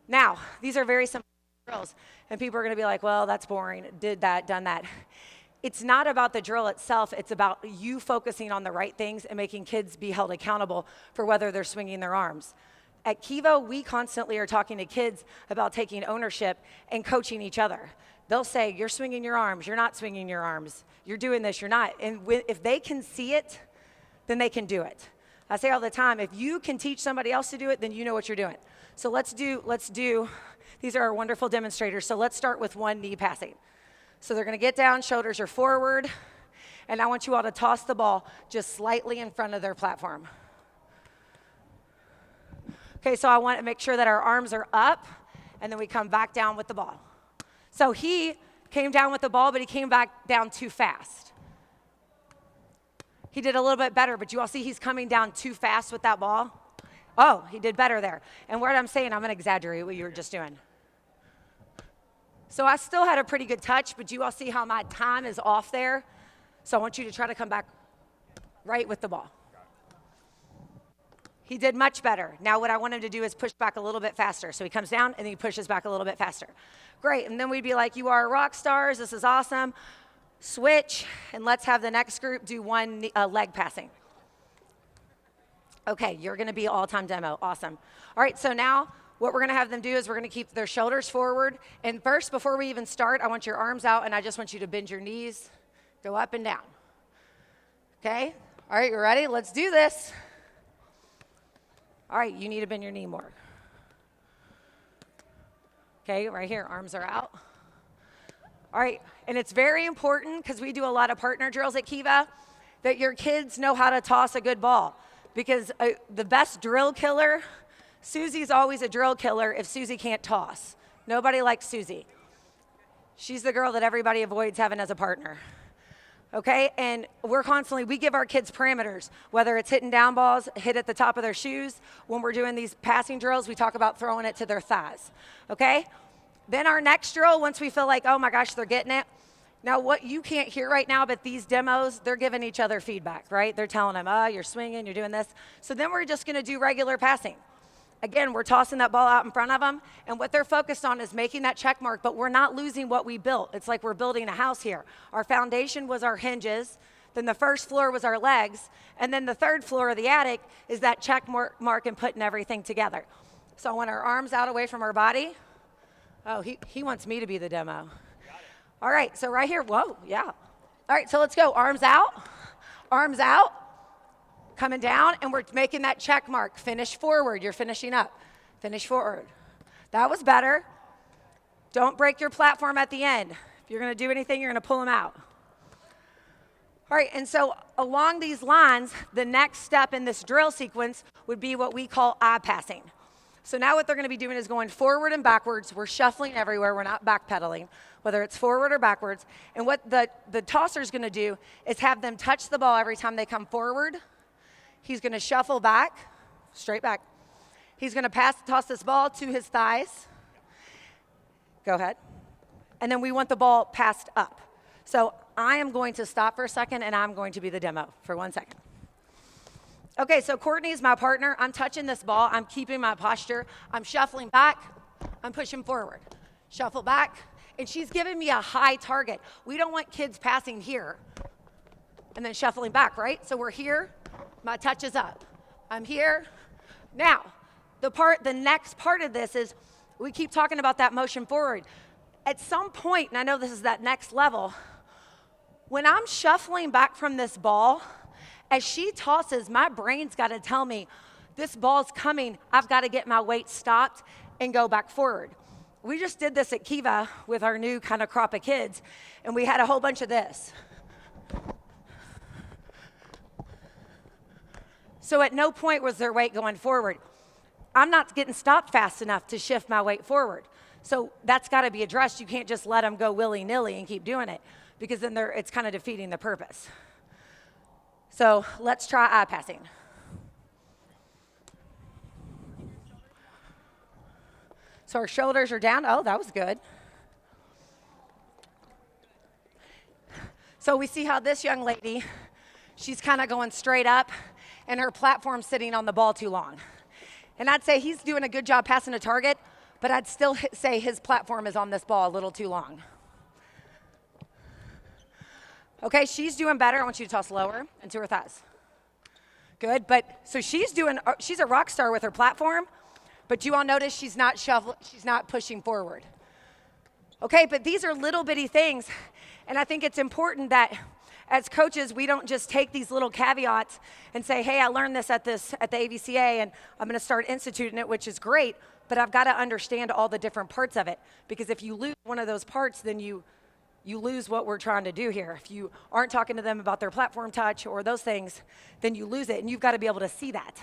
Now, these are very simple drills, and people are going to be like, well, that's boring, did that, done that. It's not about the drill itself, it's about you focusing on the right things and making kids be held accountable for whether they're swinging their arms. At KIVA, we constantly are talking to kids about taking ownership and coaching each other. They'll say, you're swinging your arms, you're not swinging your arms, you're doing this, you're not. And if they can see it, then they can do it. I say all the time, if you can teach somebody else to do it, then you know what you're doing. So let's do, these are our wonderful demonstrators. So let's start with one knee passing. So they're gonna get down, shoulders are forward, and I want you all to toss the ball just slightly in front of their platform. Okay, so I want to make sure that our arms are up, and then we come back down with the ball. So he came down with the ball, but he came back down too fast. He did a little bit better, but you all see he's coming down too fast with that ball? Oh, he did better there. And what I'm saying, I'm gonna exaggerate what you were just doing. So I still had a pretty good touch, but you all see how my time is off there? So I want you to try to come back right with the ball. He did much better. Now what I want him to do is push back a little bit faster. So he comes down and then he pushes back a little bit faster. Great, and then we'd be like, you are rock stars, this is awesome. Switch, and let's have the next group do one leg passing. Okay, you're gonna be all-time demo, awesome. All right, so now what we're gonna have them do is we're gonna keep their shoulders forward. And first, before we even start, I want your arms out and I just want you to bend your knees, go up and down. Okay, all right, you ready? Let's do this. All right, you need to bend your knee more. Okay, right here, arms are out. All right, and it's very important, because we do a lot of partner drills at KIVA, that your kids know how to toss a good ball. Because the best drill killer, Susie's always a drill killer if Susie can't toss. Nobody likes Susie. She's the girl that everybody avoids having as a partner. Okay, and we give our kids parameters, whether it's hitting down balls, hit at the top of their shoes. When we're doing these passing drills, we talk about throwing it to their thighs, okay? Then our next drill, once we feel like, oh my gosh, they're getting it. Now what you can't hear right now, but these demos, they're giving each other feedback, right? They're telling them, oh, you're swinging, you're doing this. So then we're just gonna do regular passing. Again, we're tossing that ball out in front of them, and what they're focused on is making that check mark, but we're not losing what we built. It's like we're building a house here. Our foundation was our hinges, then the first floor was our legs, and then the third floor of the attic is that check mark and putting everything together. So I want our arms out away from our body. Oh, he wants me to be the demo. All right, so right here, whoa, yeah. All right, so let's go, arms out, coming down, and we're making that check mark. Finish forward, you're finishing up. Finish forward. That was better. Don't break your platform at the end. If you're gonna do anything, you're gonna pull them out. All right, and so along these lines, the next step in this drill sequence would be what we call eye passing. So now what they're gonna be doing is going forward and backwards. We're shuffling everywhere, we're not backpedaling, whether it's forward or backwards. And what the tosser's gonna do is have them touch the ball every time they come forward. He's gonna shuffle back, straight back. He's gonna toss this ball to his thighs. Go ahead. And then we want the ball passed up. So I am going to stop for a second and I'm going to be the demo for 1 second. Okay, so Courtney's my partner. I'm touching this ball, I'm keeping my posture. I'm shuffling back, I'm pushing forward. Shuffle back, and she's giving me a high target. We don't want kids passing here and then shuffling back, right? So we're here, my touch is up. I'm here. Now, the next part of this is we keep talking about that motion forward. At some point, and I know this is that next level, when I'm shuffling back from this ball, as she tosses, my brain's gotta tell me, this ball's coming, I've gotta get my weight stopped and go back forward. We just did this at KIVA with our new kind of crop of kids, and we had a whole bunch of this. So at no point was their weight going forward. I'm not getting stopped fast enough to shift my weight forward. So that's gotta be addressed. You can't just let them go willy-nilly and keep doing it, because then it's kind of defeating the purpose. So let's try eye passing. So our shoulders are down. Oh, that was good. So we see how this young lady, she's kind of going straight up and her platform's sitting on the ball too long. And I'd say he's doing a good job passing a target, but I'd still say his platform is on this ball a little too long. Okay, she's doing better. I want you to toss lower into her thighs. Good, but so she's a rock star with her platform, but you all notice she's not pushing forward. Okay, but these are little bitty things, and I think it's important that as coaches, we don't just take these little caveats and say, hey, I learned this at the AVCA, and I'm gonna start instituting it, which is great, but I've gotta understand all the different parts of it, because if you lose one of those parts, then you lose what we're trying to do here. If you aren't talking to them about their platform touch or those things, then you lose it, and you've gotta be able to see that.